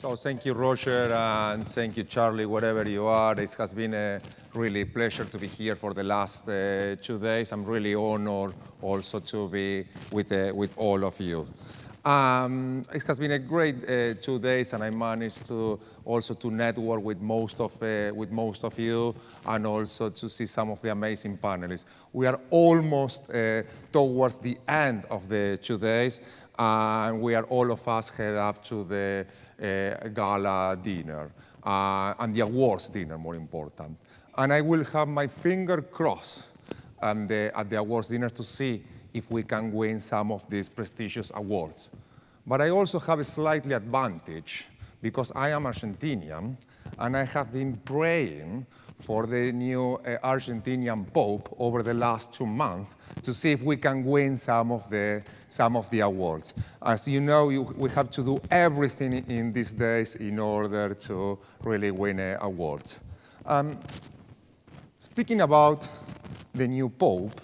So thank you, Roger, and thank you, Charlie, wherever you are. It has been a really pleasure to be here for the last 2 days. I'm really honored also to be with all of you. It has been a great 2 days, and I managed to also to network with most of you, and also to see some of the amazing panelists. We are almost towards the end of the 2 days, and we are all of us head up to the gala dinner and the awards dinner, more important. And I will have my finger crossed at the awards dinner to see if we can win some of these prestigious awards. But I also have a slightly advantage because I am Argentinian, and I have been praying for the new Argentinian Pope over the last 2 months to see if we can win some of the awards. As you know, we have to do everything in these days in order to really win awards. Speaking about the new Pope,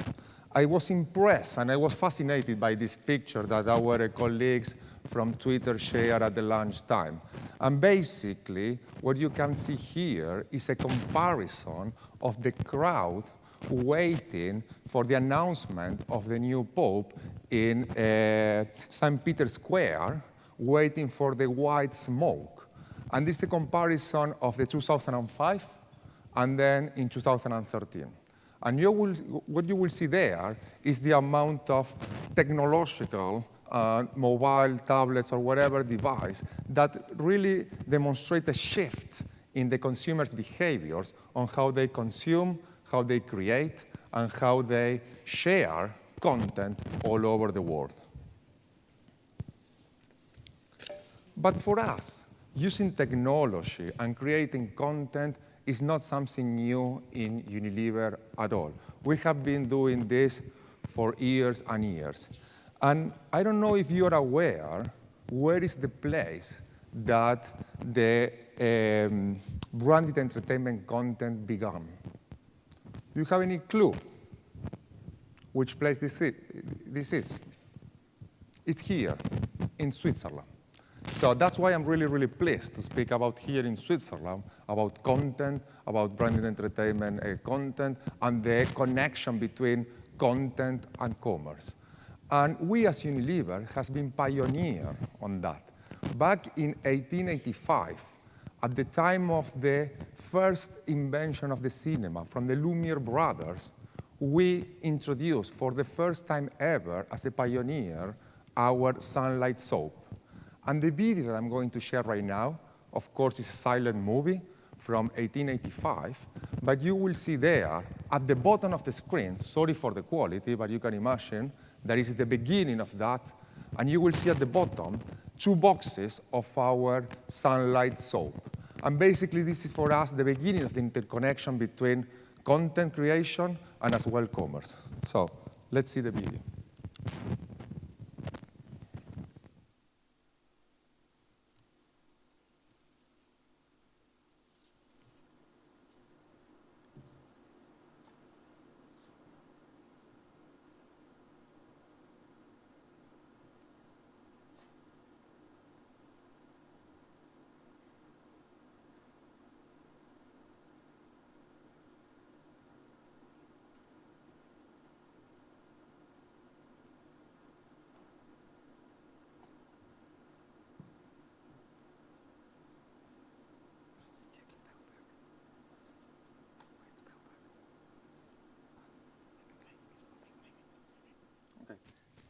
I was impressed and I was fascinated by this picture that our colleagues from Twitter shared at the lunchtime. And basically, what you can see here is a comparison of the crowd waiting for the announcement of the new Pope in St. Peter's Square, waiting for the white smoke. And this is a comparison of the 2005 and then in 2013. And what you will see there is the amount of technological mobile tablets or whatever device that really demonstrate a shift in the consumers' behaviors on how they consume, how they create, and how they share content all over the world. But for us, using technology and creating content is not something new in Unilever at all. We have been doing this for years and years. And I don't know if you're aware where is the place that the branded entertainment content began. Do you have any clue which place this is? It's here, in Switzerland. So that's why I'm really, really pleased to speak about here in Switzerland, about content, about branded entertainment content, and the connection between content and commerce. And we as Unilever has been pioneer on that. Back in 1885, at the time of the first invention of the cinema from the Lumiere brothers, we introduced for the first time ever as a pioneer our Sunlight soap. And the video that I'm going to share right now, of course, is a silent movie from 1885, but you will see there at the bottom of the screen, sorry for the quality, but you can imagine, that is the beginning of that, and you will see at the bottom 2 boxes of our Sunlight soap. And basically, this is for us the beginning of the interconnection between content creation and as well commerce. So let's see the video.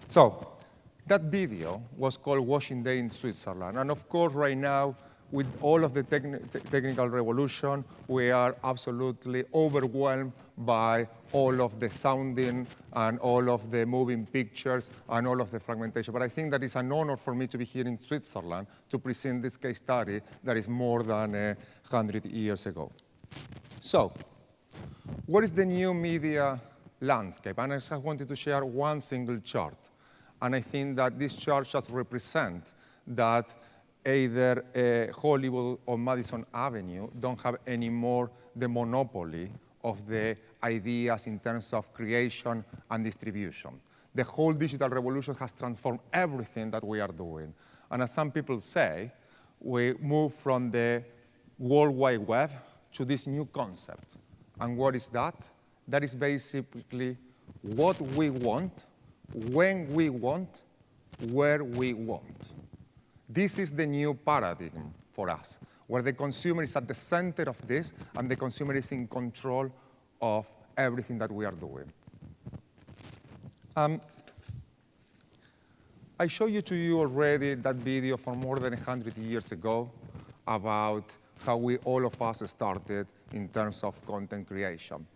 So that video was called Washing Day in Switzerland. And of course, right now, with all of the technical revolution, we are absolutely overwhelmed by all of the sounding and all of the moving pictures and all of the fragmentation. But I think that it's an honor for me to be here in Switzerland to present this case study that is more than 100 years ago. So what is the new media landscape? And I just wanted to share one single chart. And I think that this chart just represents that either Hollywood or Madison Avenue don't have anymore the monopoly of the ideas in terms of creation and distribution. The whole digital revolution has transformed everything that we are doing. And as some people say, we move from the World Wide Web to this new concept. And what is that? That is basically what we want, when we want, where we want. This is the new paradigm for us, where the consumer is at the center of this, and the consumer is in control of everything that we are doing. I showed to you already that video from more than 100 years ago about how all of us started in terms of content creation.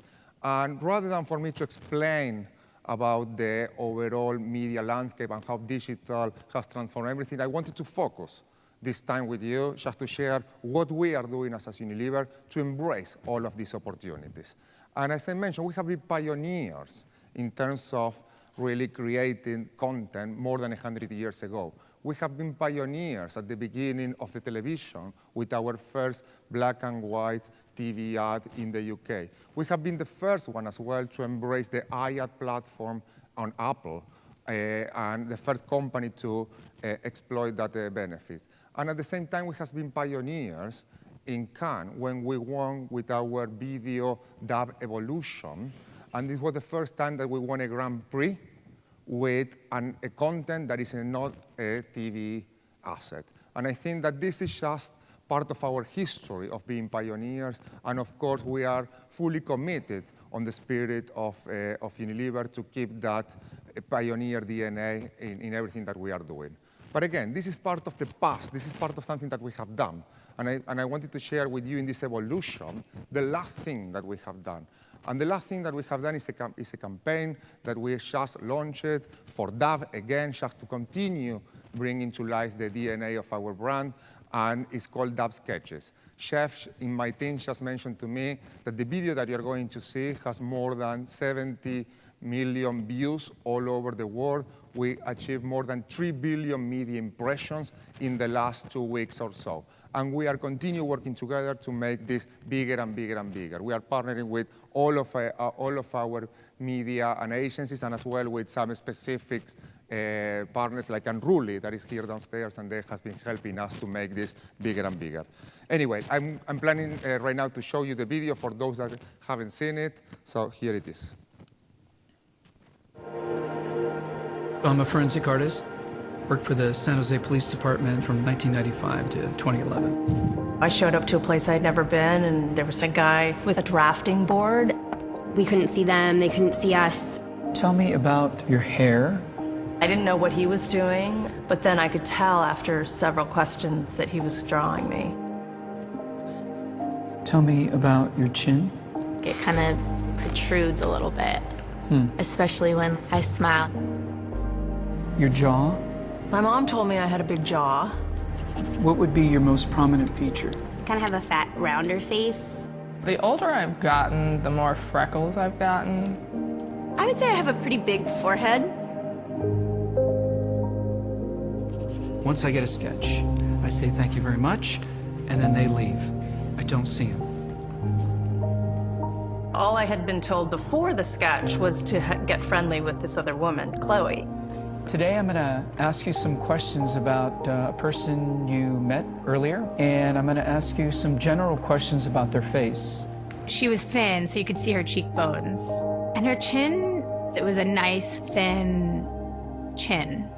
And rather than for me to explain about the overall media landscape and how digital has transformed everything, I wanted to focus this time with you just to share what we are doing as Unilever to embrace all of these opportunities. And as I mentioned, we have been pioneers in terms of really creating content more than 100 years ago. We have been pioneers at the beginning of the television with our first black and white TV ad in the UK. We have been the first one as well to embrace the iAd platform on Apple, and the first company to exploit that benefit. And at the same time, we have been pioneers in Cannes when we won with our video dub Evolution. And this was the first time that we won a Grand Prix with a content that is not a TV asset. And I think that this is just part of our history of being pioneers. And of course, we are fully committed on the spirit of Unilever to keep that pioneer DNA in everything that we are doing. But again, this is part of the past. This is part of something that we have done. And I wanted to share with you in this evolution the last thing that we have done. And the last thing that we have done is a campaign that we just launched for Dove, again, just to continue bringing to life the DNA of our brand, and it's called Dove Sketches. Chefs in my team just mentioned to me that the video that you're going to see has more than 70 million views all over the world. We achieved more than 3 billion media impressions in the last 2 weeks or so. And we are continue working together to make this bigger and bigger and bigger. We are partnering with all of our media and agencies, and as well with some specific partners like Unruly that is here downstairs, and they have been helping us to make this bigger and bigger. Anyway, I'm planning right now to show you the video for those that haven't seen it. So here it is. I'm a forensic artist. Worked for the San Jose Police Department from 1995 to 2011. I showed up to a place I'd never been, and there was a guy with a drafting board. We couldn't see them, they couldn't see us. Tell me about your hair. I didn't know what he was doing, but then I could tell after several questions that he was drawing me. Tell me about your chin. It kind of protrudes a little bit, especially when I smile. Your jaw. My mom told me I had a big jaw. What would be your most prominent feature? Kind of have a fat, rounder face. The older I've gotten, the more freckles I've gotten. I would say I have a pretty big forehead. Once I get a sketch, I say thank you very much, and then they leave. I don't see them. All I had been told before the sketch was to get friendly with this other woman, Chloe. Today I'm going to ask you some questions about a person you met earlier, and I'm going to ask you some general questions about their face. She was thin, so you could see her cheekbones. And her chin, it was a nice, thin chin.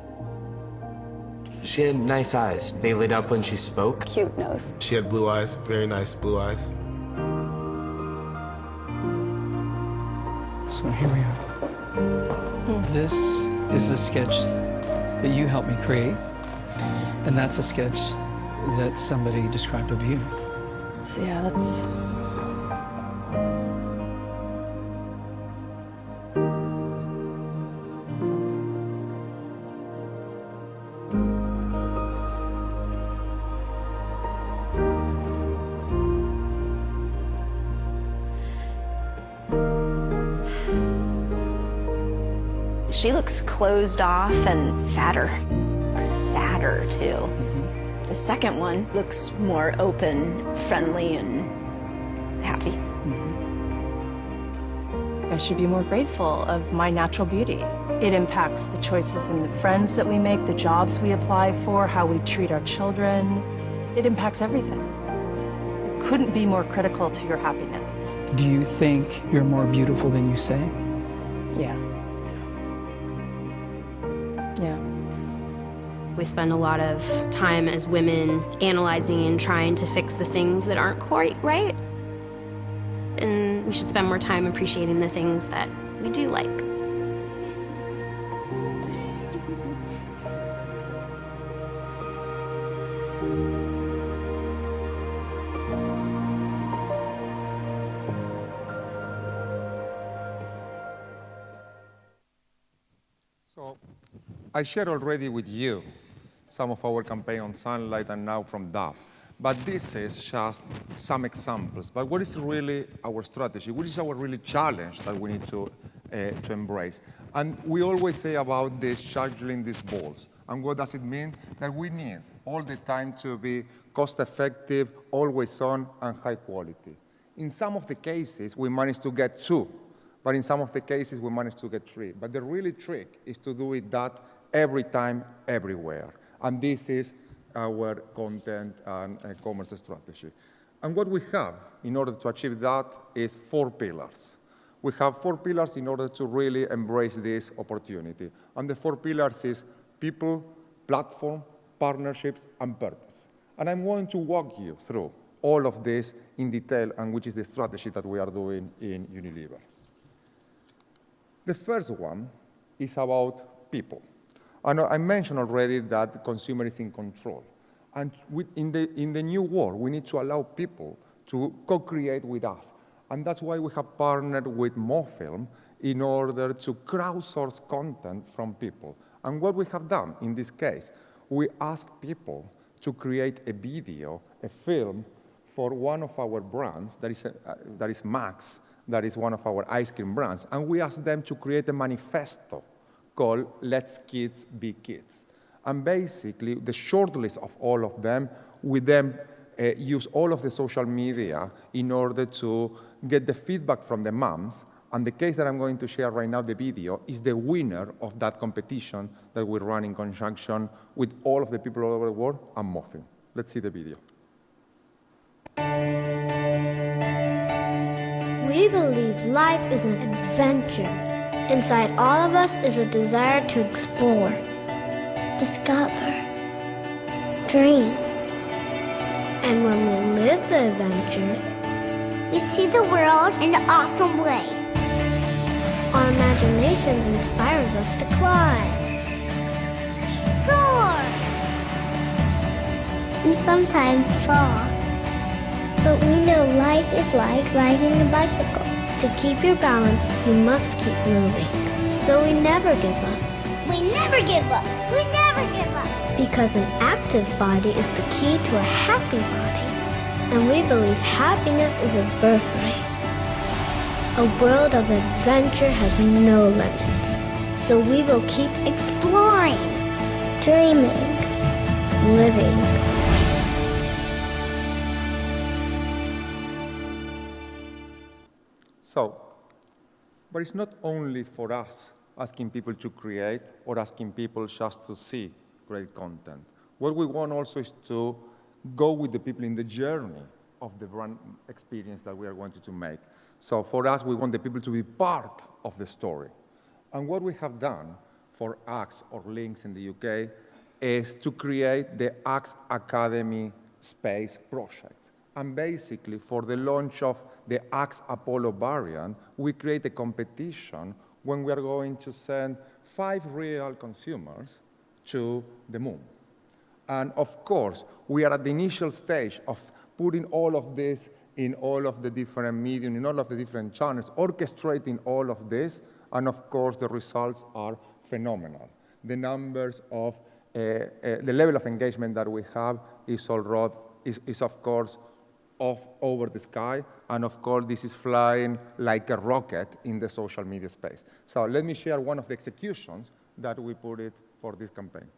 She had nice eyes. They lit up when she spoke. Cute nose. She had blue eyes, very nice blue eyes. So here we are. This is the sketch that you helped me create, and that's a sketch that somebody described of you. So yeah, that's... She looks closed off and fatter, sadder too. The second one looks more open, friendly, and happy. I should be more grateful of my natural beauty. It impacts the choices and the friends that we make, the jobs we apply for, how we treat our children. It impacts everything. It couldn't be more critical to your happiness. Do you think you're more beautiful than you say? Yeah. Yeah. We spend a lot of time as women analyzing and trying to fix the things that aren't quite right. And we should spend more time appreciating the things that we do like. So I shared already with you some of our campaign on sunlight and now from Dove. But this is just some examples. But what is really our strategy? What is our really challenge that we need to embrace? And we always say about this juggling these balls. And what does it mean? That we need all the time to be cost-effective, always on, and high quality. In some of the cases, we manage to get 2. But in some of the cases, we manage to get 3. But the really trick is to do it that every time, everywhere. And this is our content and commerce strategy. And what we have in order to achieve that is 4 pillars. We have 4 pillars in order to really embrace this opportunity. And the 4 pillars is people, platform, partnerships, and purpose. And I'm going to walk you through all of this in detail, and which is the strategy that we are doing in Unilever. The first one is about people. And I mentioned already that the consumer is in control. And in the new world, we need to allow people to co-create with us. And that's why we have partnered with MoFilm in order to crowdsource content from people. And what we have done in this case, we ask people to create a video, a film, for one of our brands, that is Max, that is one of our ice cream brands. And we ask them to create a manifesto called Let's Kids Be Kids. And basically, the short list of all of them, we then use all of the social media in order to get the feedback from the moms. And the case that I'm going to share right now, the video, is the winner of that competition that we run in conjunction with all of the people all over the world and MoFilm. Let's see the video. We believe life is an adventure. Inside all of us is a desire to explore, discover, dream. And when we live the adventure, we see the world in an awesome way. Our imagination inspires us to climb, soar, and sometimes fall. But we know life is like riding a bicycle. To keep your balance, you must keep moving. So we never give up. We never give up. We never give up. Because an active body is the key to a happy body. And we believe happiness is a birthright. A world of adventure has no limits. So we will keep exploring, dreaming, living. So, but it's not only for us asking people to create or asking people just to see great content. What we want also is to go with the people in the journey of the brand experience that we are going to make. So for us, we want the people to be part of the story. And what we have done for Axe or Lynx in the UK is to create the Axe Academy Space project. And basically, for the launch of the Axe Apollo variant, we create a competition when we are going to send 5 real consumers to the moon. And of course, we are at the initial stage of putting all of this in all of the different medium, in all of the different channels, orchestrating all of this, and of course, the results are phenomenal. The numbers of, the level of engagement that we have is of course, over the sky, and of course, this is flying like a rocket in the social media space. So let me share one of the executions that we put it for this campaign.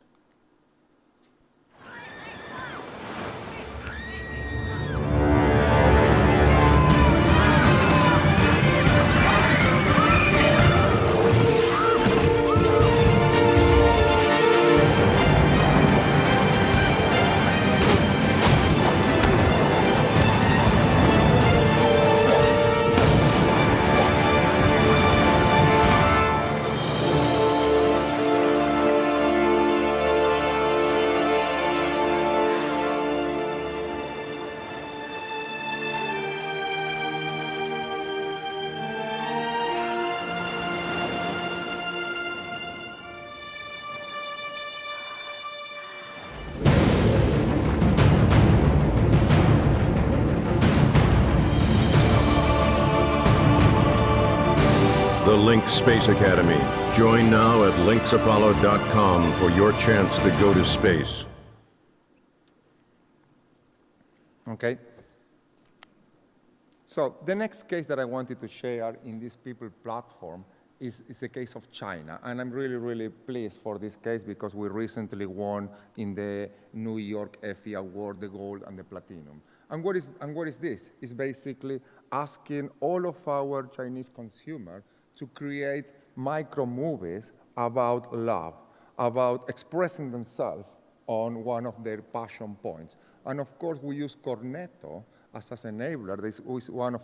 Lynx Space Academy. Join now at lynxapollo.com for your chance to go to space. Okay. So the next case that I wanted to share in this People platform is the case of China. And I'm really, really pleased for this case because we recently won in the New York Effie Award, the gold and the platinum. And what is this? It's basically asking all of our Chinese consumers to create micro movies about love, about expressing themselves on one of their passion points. And of course, we use Cornetto as an enabler. This is one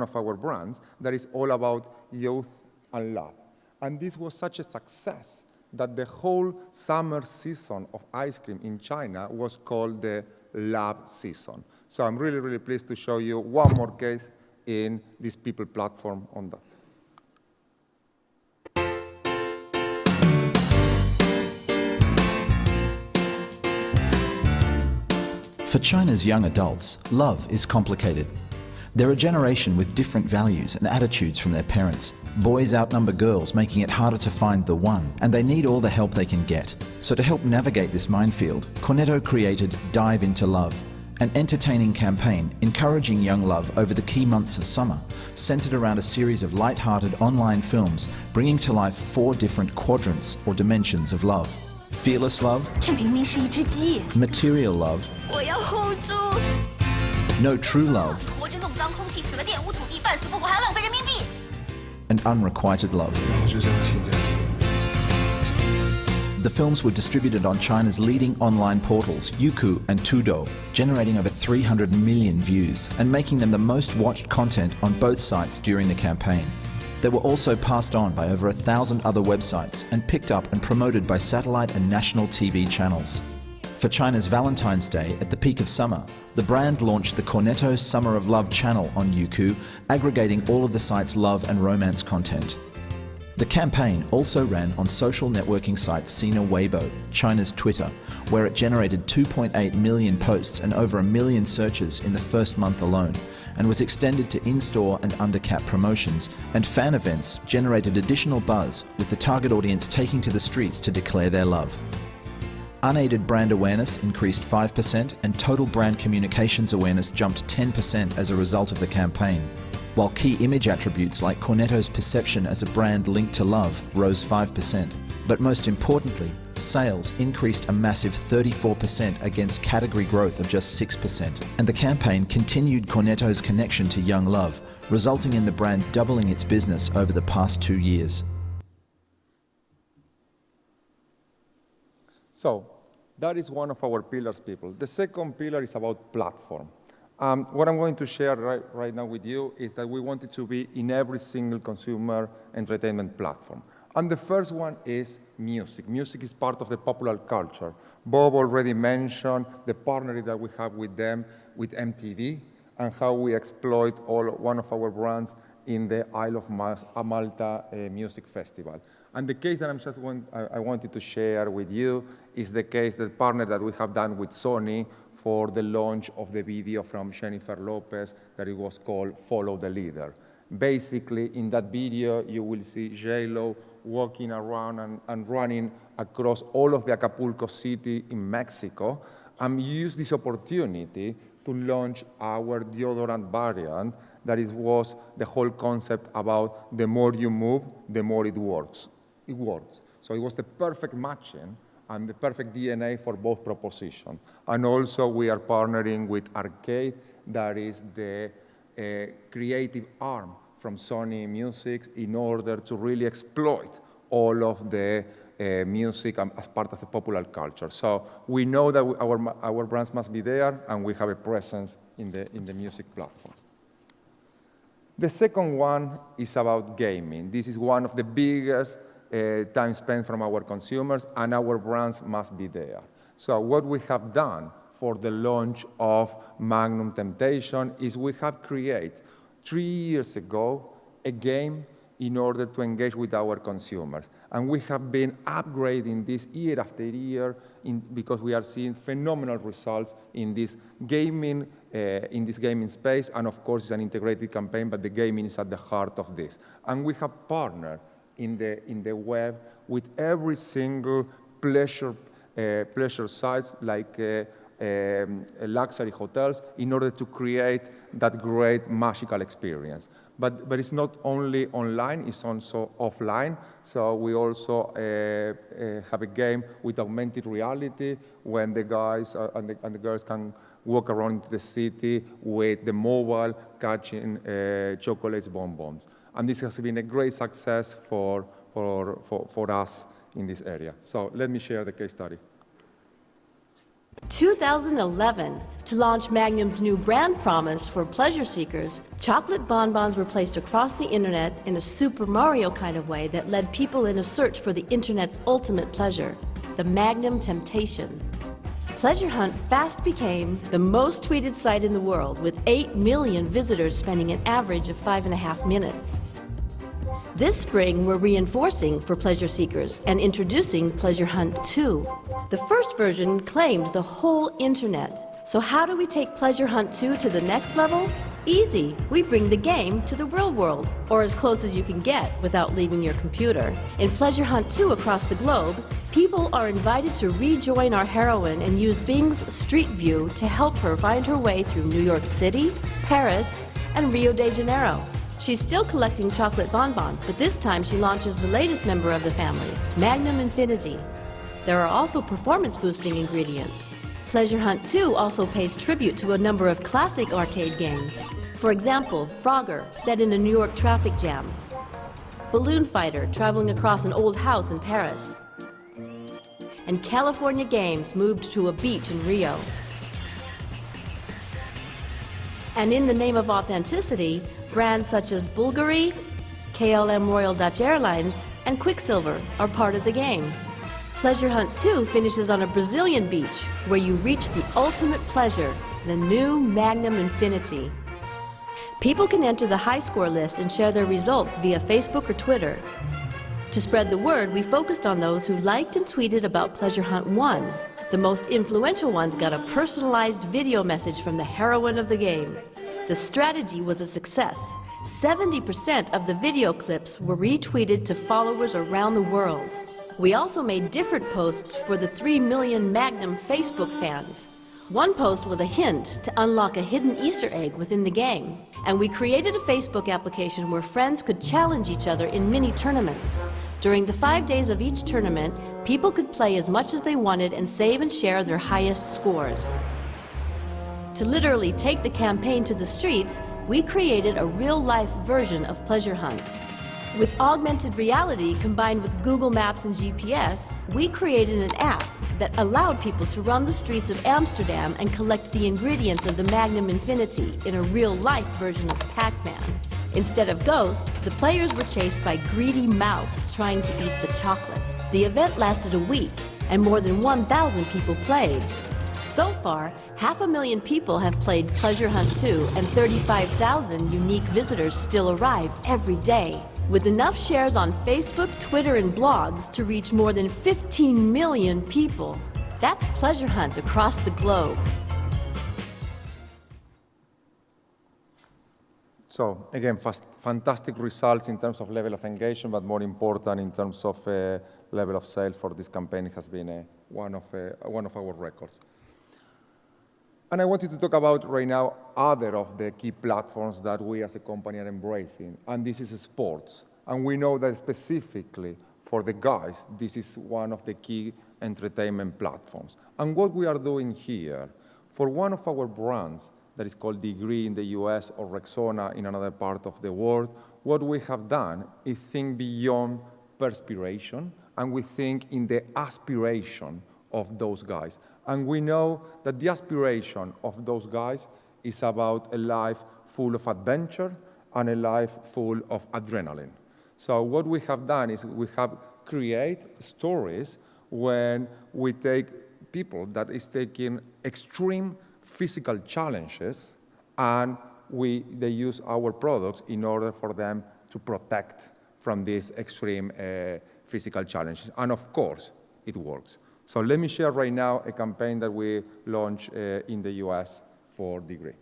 of our brands that is all about youth and love. And this was such a success that the whole summer season of ice cream in China was called the Love Season. So I'm really, really pleased to show you one more case in this People platform on that. For China's young adults, love is complicated. They're a generation with different values and attitudes from their parents. Boys outnumber girls, making it harder to find the one, and they need all the help they can get. So to help navigate this minefield, Cornetto created Dive Into Love, an entertaining campaign encouraging young love over the key months of summer, centered around a series of light-hearted online films bringing to life 4 different quadrants or dimensions of love. Fearless love, material love, no true love, and unrequited love. The films were distributed on China's leading online portals, Youku and Tudo, generating over 300 million views and making them the most watched content on both sites during the campaign. They were also passed on by over 1,000 other websites and picked up and promoted by satellite and national TV channels. For China's Valentine's Day, at the peak of summer, the brand launched the Cornetto Summer of Love channel on Youku, aggregating all of the site's love and romance content. The campaign also ran on social networking site Sina Weibo, China's Twitter, where it generated 2.8 million posts and over 1 million searches in the first month alone, and was extended to in-store and under-cap promotions, and fan events generated additional buzz, with the target audience taking to the streets to declare their love. Unaided brand awareness increased 5%, and total brand communications awareness jumped 10% as a result of the campaign, while key image attributes like Cornetto's perception as a brand linked to love rose 5%. But most importantly, sales increased a massive 34% against category growth of just 6%. And the campaign continued Cornetto's connection to young love, resulting in the brand doubling its business over the past 2 years. So that is one of our pillars, people. The second pillar is about platform. What I'm going to share right now with you is that we want it to be in every single consumer entertainment platform. And the first one is music. Music is part of the popular culture. Bob already mentioned the partnership that we have with them, with MTV, and how we exploit one of our brands in the Isle of Malta Music Festival. And the case that I wanted to share with you is the case, the partner that we have done with Sony for the launch of the video from Jennifer Lopez that it was called Follow the Leader. Basically, in that video, you will see J-Lo walking around and running across all of the Acapulco city in Mexico, and use this opportunity to launch our deodorant variant that it was the whole concept about the more you move, the more it works. So it was the perfect matching and the perfect DNA for both propositions. And also we are partnering with Arcade, that is the creative arm from Sony Music, in order to really exploit all of the music as part of the popular culture. So we know that our brands must be there, and we have a presence in the music platform. The second one is about gaming. This is one of the biggest time spent from our consumers, and our brands must be there. So what we have done for the launch of Magnum Temptation is we have created 3 years ago a game in order to engage with our consumers. And we have been upgrading this year after year because we are seeing phenomenal results in this gaming space. And of course, it's an integrated campaign, but the gaming is at the heart of this. And we have partnered in the web with every single pleasure sites like luxury hotels in order to create that great magical experience. But it's not only online, it's also offline. So we also have a game with augmented reality when the guys and the girls can walk around the city with the mobile catching chocolates, bonbons. And this has been a great success for us in this area. So let me share the case study. 2011, to launch Magnum's new brand promise for pleasure seekers, chocolate bonbons were placed across the internet in a Super Mario kind of way that led people in a search for the internet's ultimate pleasure, the Magnum Temptation. Pleasure Hunt fast became the most tweeted site in the world, with 8 million visitors spending an average of 5.5 minutes. This spring, we're reinforcing for pleasure seekers and introducing Pleasure Hunt 2. The first version claimed the whole internet. So how do we take Pleasure Hunt 2 to the next level? Easy. We bring the game to the real world, or as close as you can get without leaving your computer. In Pleasure Hunt 2 across the globe, people are invited to rejoin our heroine and use Bing's Street View to help her find her way through New York City, Paris, and Rio de Janeiro. She's still collecting chocolate bonbons, but this time she launches the latest member of the family, Magnum Infinity. There are also performance-boosting ingredients. Pleasure Hunt 2 also pays tribute to a number of classic arcade games. For example, Frogger, set in a New York traffic jam. Balloon Fighter, traveling across an old house in Paris. And California Games, moved to a beach in Rio. And in the name of authenticity, brands such as Bulgari, KLM Royal Dutch Airlines, and Quicksilver are part of the game. Pleasure Hunt 2 finishes on a Brazilian beach where you reach the ultimate pleasure, the new Magnum Infinity. People can enter the high score list and share their results via Facebook or Twitter. To spread the word, we focused on those who liked and tweeted about Pleasure Hunt 1. The most influential ones got a personalized video message from the heroine of the game. The strategy was a success. 70% of the video clips were retweeted to followers around the world. We also made different posts for the 3 million Magnum Facebook fans. One post was a hint to unlock a hidden Easter egg within the game. And we created a Facebook application where friends could challenge each other in mini tournaments. During the 5 days of each tournament, people could play as much as they wanted and save and share their highest scores. To literally take the campaign to the streets, we created a real-life version of Pleasure Hunt. With augmented reality combined with Google Maps and GPS, we created an app that allowed people to run the streets of Amsterdam and collect the ingredients of the Magnum Infinity in a real-life version of Pac-Man. Instead of ghosts, the players were chased by greedy mouths trying to eat the chocolate. The event lasted a week, and more than 1,000 people played. So far, 500,000 people have played Pleasure Hunt 2, and 35,000 unique visitors still arrive every day. With enough shares on Facebook, Twitter, and blogs to reach more than 15 million people. That's Pleasure Hunt across the globe. So again, fantastic results in terms of level of engagement, but more important in terms of level of sales for this campaign. It has been one of our records. And I wanted to talk about right now other of the key platforms that we as a company are embracing, and this is sports. And we know that specifically for the guys, this is one of the key entertainment platforms. And what we are doing here, for one of our brands that is called Degree in the US or Rexona in another part of the world, what we have done is think beyond perspiration, and we think in the aspiration of those guys. And we know that the aspiration of those guys is about a life full of adventure and a life full of adrenaline. So what we have done is we have created stories when we take people that is taking extreme physical challenges, and they use our products in order for them to protect from this extreme physical challenge. And of course, it works. So let me share right now a campaign that we launched in the US for Degree.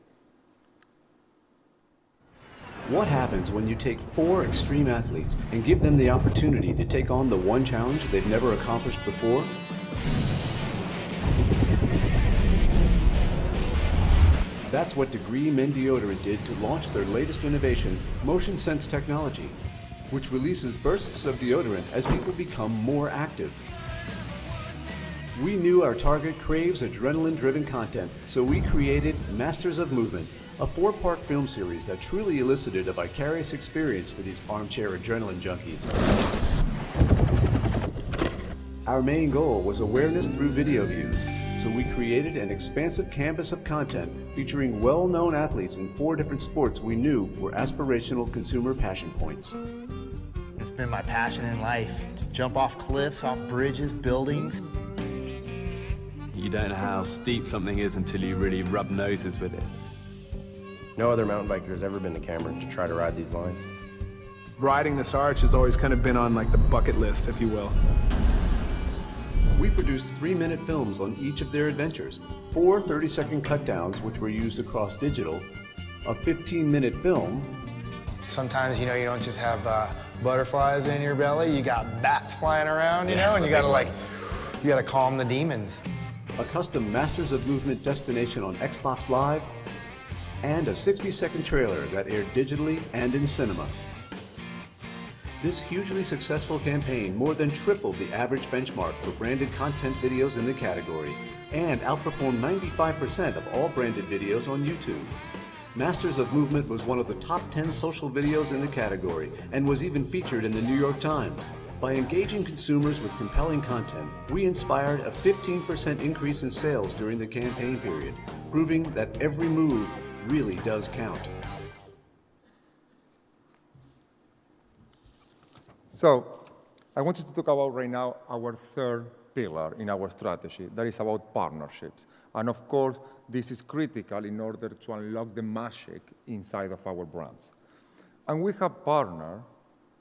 What happens when you take 4 extreme athletes and give them the opportunity to take on the one challenge they've never accomplished before? That's what Degree Men Deodorant did to launch their latest innovation, Motion Sense technology, which releases bursts of deodorant as people become more active. We knew our target craves adrenaline-driven content, so we created Masters of Movement, a 4-part film series that truly elicited a vicarious experience for these armchair adrenaline junkies. Our main goal was awareness through video views, so we created an expansive canvas of content featuring well-known athletes in 4 different sports we knew were aspirational consumer passion points. It's been my passion in life, to jump off cliffs, off bridges, buildings. You don't know how steep something is until you really rub noses with it. No other mountain biker has ever been to Cameron to try to ride these lines. Riding this arch has always kind of been on like the bucket list, if you will. We produced 3-minute films on each of their adventures, 4 30-second cutdowns which were used across digital, a 15-minute film. Sometimes, you know, you don't just have butterflies in your belly, you got bats flying around, you know, and you gotta calm the demons. A custom Masters of Movement destination on Xbox Live, and a 60-second trailer that aired digitally and in cinema. This hugely successful campaign more than tripled the average benchmark for branded content videos in the category and outperformed 95% of all branded videos on YouTube. Masters of Movement was one of the top 10 social videos in the category and was even featured in the New York Times. By engaging consumers with compelling content, we inspired a 15% increase in sales during the campaign period, proving that every move really does count. So I wanted to talk about right now our third pillar in our strategy, that is about partnerships. And of course, this is critical in order to unlock the magic inside of our brands. And we have partnered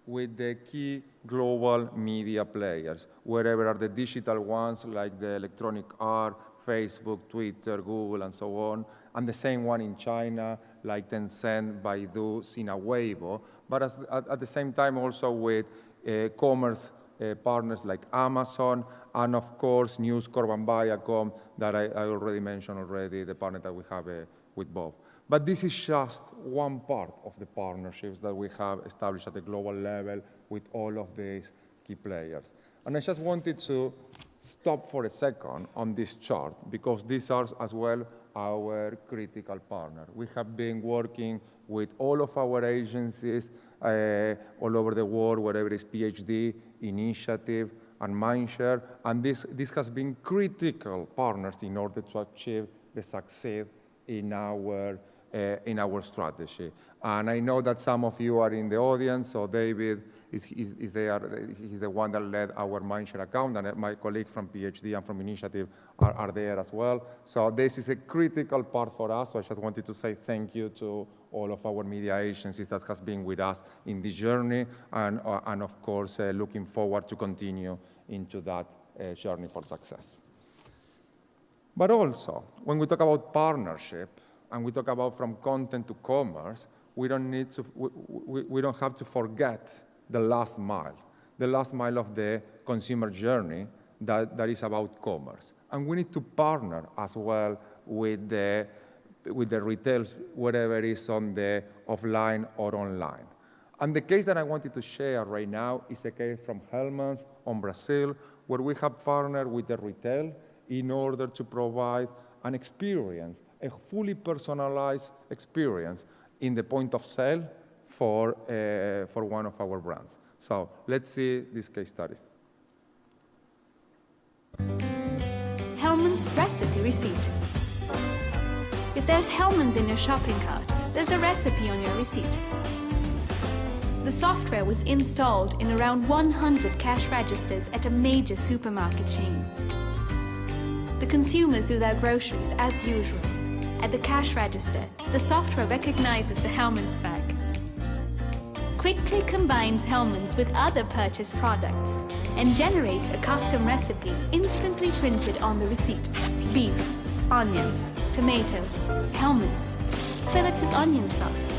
with the key global media players, wherever are the digital ones like the Electronic Arts, Facebook, Twitter, Google, and so on, and the same one in China, like Tencent, Baidu, Sina Weibo, but at the same time also with commerce partners like Amazon, and of course News Corp and Viacom that I already mentioned the partner that we have with Bob. But this is just one part of the partnerships that we have established at the global level with all of these key players. And I just wanted to stop for a second on this chart, because these are as well our critical partner. We have been working with all of our agencies all over the world, wherever it's PhD, Initiative, and Mindshare, and this has been critical partners in order to achieve the success in our strategy. And I know that some of you are in the audience, so David he's the one that led our Mindshare account, and my colleagues from PhD and from Initiative are there as well. So this is a critical part for us, so I just wanted to say thank you to all of our media agencies that has been with us in this journey, and of course, looking forward to continue into that journey for success. But also, when we talk about partnership, and we talk about from content to commerce, we don't have to forget the last mile of the consumer journey that is about commerce. And we need to partner as well with the retailers, whether it is on the offline or online. And the case that I wanted to share right now is a case from Hellmann's on Brazil, where we have partnered with the retail in order to provide an experience, a fully personalized experience in the point of sale for one of our brands. So let's see this case study. Hellmann's recipe receipt. If there's Hellmann's in your shopping cart, there's a recipe on your receipt. The software was installed in around 100 cash registers at a major supermarket chain. The consumers do their groceries as usual. At the cash register, the software recognizes the Hellmann's flag. quickly combines Hellmann's with other purchased products and generates a custom recipe instantly printed on the receipt. Beef, onions, tomato, Hellmann's. Fill it with onion sauce.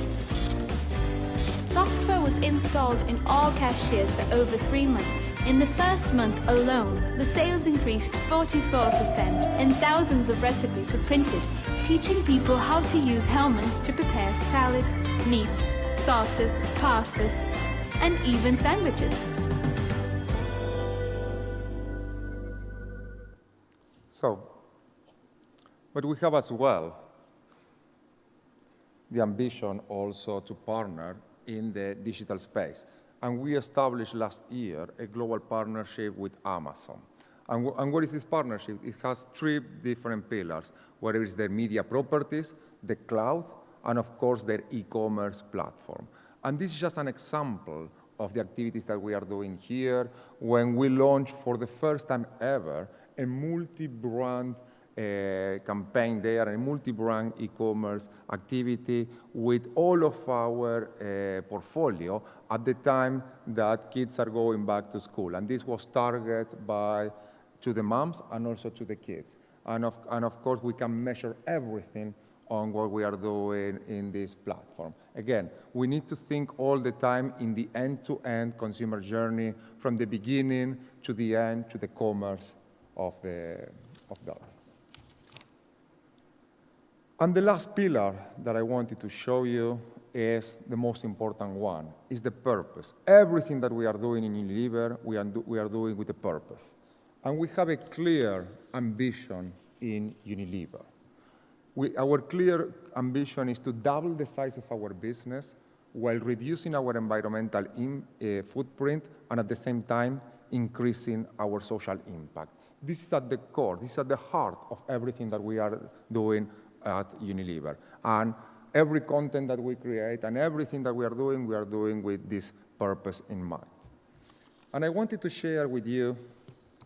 Software was installed in all cashiers for over 3 months. In the first month alone, the sales increased 44% and thousands of recipes were printed, teaching people how to use Hellmann's to prepare salads, meats, sauces, pastas, and even sandwiches. So, but we have as well the ambition also to partner in the digital space. And we established last year a global partnership with Amazon. And what is this partnership? It has 3 different pillars, where it is their media properties, the cloud, and of course their e-commerce platform. And this is just an example of the activities that we are doing here when we launch for the first time ever a multi-brand campaign there, a multi-brand e-commerce activity with all of our portfolio at the time that kids are going back to school. And this was targeted to the moms and also to the kids. And of course, we can measure everything on what we are doing in this platform. Again, we need to think all the time in the end-to-end consumer journey, from the beginning to the end, to the commerce of that. And the last pillar that I wanted to show you is the most important one, is the purpose. Everything that we are doing in Unilever, we are doing with a purpose. And we have a clear ambition in Unilever. Our clear ambition is to double the size of our business while reducing our environmental footprint and at the same time increasing our social impact. This is at the core, this is at the heart of everything that we are doing at Unilever. And every content that we create and everything that we are doing with this purpose in mind. And I wanted to share with you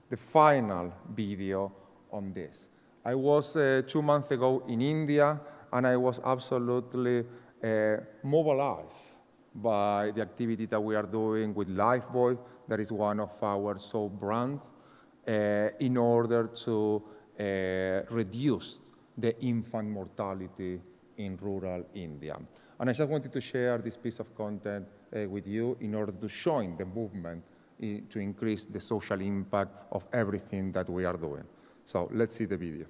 the final video on this. I was 2 months ago in India, and I was absolutely mobilized by the activity that we are doing with Lifebuoy, that is one of our soap brands, in order to reduce the infant mortality in rural India. And I just wanted to share this piece of content with you in order to join the movement to increase the social impact of everything that we are doing. So let's see the video.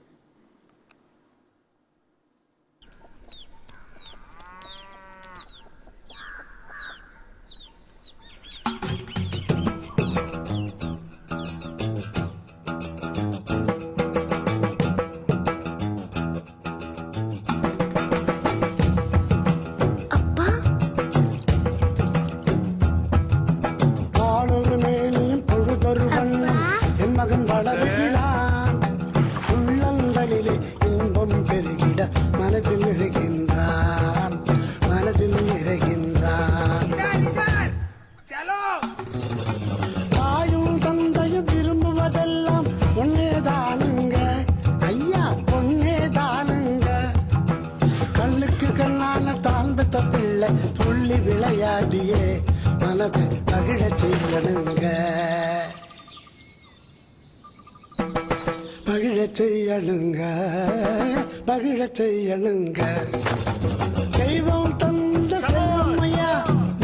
தெய்வம் தந்த செல்வமையா,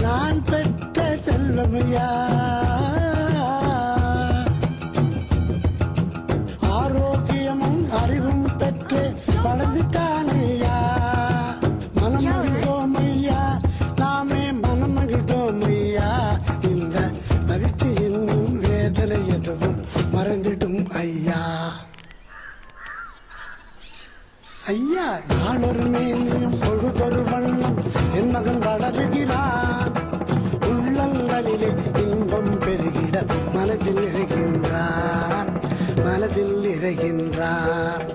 நான் பெற்ற செல்வமையா, ஆரோக்கியமும் அறிவும் பெற்று வளர்ந்துட்டானையா, மனம் மகிழ்ந்தோமையா, நாமே மனம் மகிழ்ந்தோமையா, இந்த மகிழ்ச்சி என்னும் வேதனை எதுவும் மறந்திடும் ஐயா. ஐயா, நாளொரு மேனியும் பொழுதொரு வண்ணம் என் மகன் வளருகிறான், உள்ளங்களிலே இன்பம் பெருகிட மனதில் நிறைகின்றான், மனதில் நிறைகின்றான்.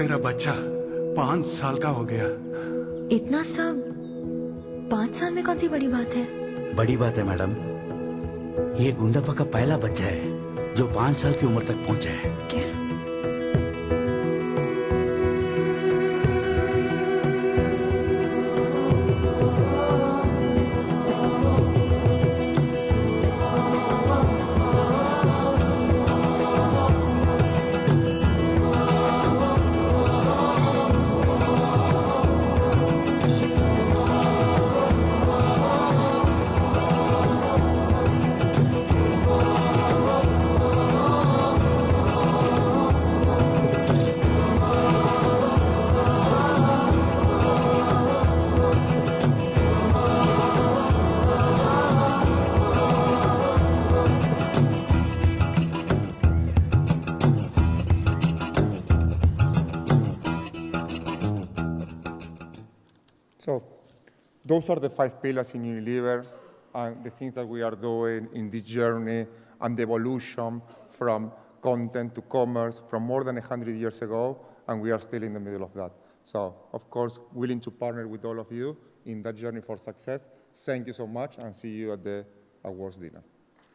मेरा बच्चा 5 साल का हो गया। इतना सब 5 साल में कौन सी बड़ी बात है? बड़ी बात है मैडम, ये गुंडप्पा का पहला बच्चा है जो 5 साल की उम्र तक पहुंचा है। क्या? So those are the 5 pillars in Unilever and the things that we are doing in this journey and the evolution from content to commerce from more than 100 years ago, and we are still in the middle of that. So, of course, willing to partner with all of you in that journey for success. Thank you so much, and see you at the awards dinner.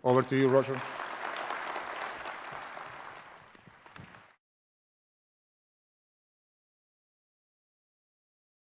Over to you, Roger.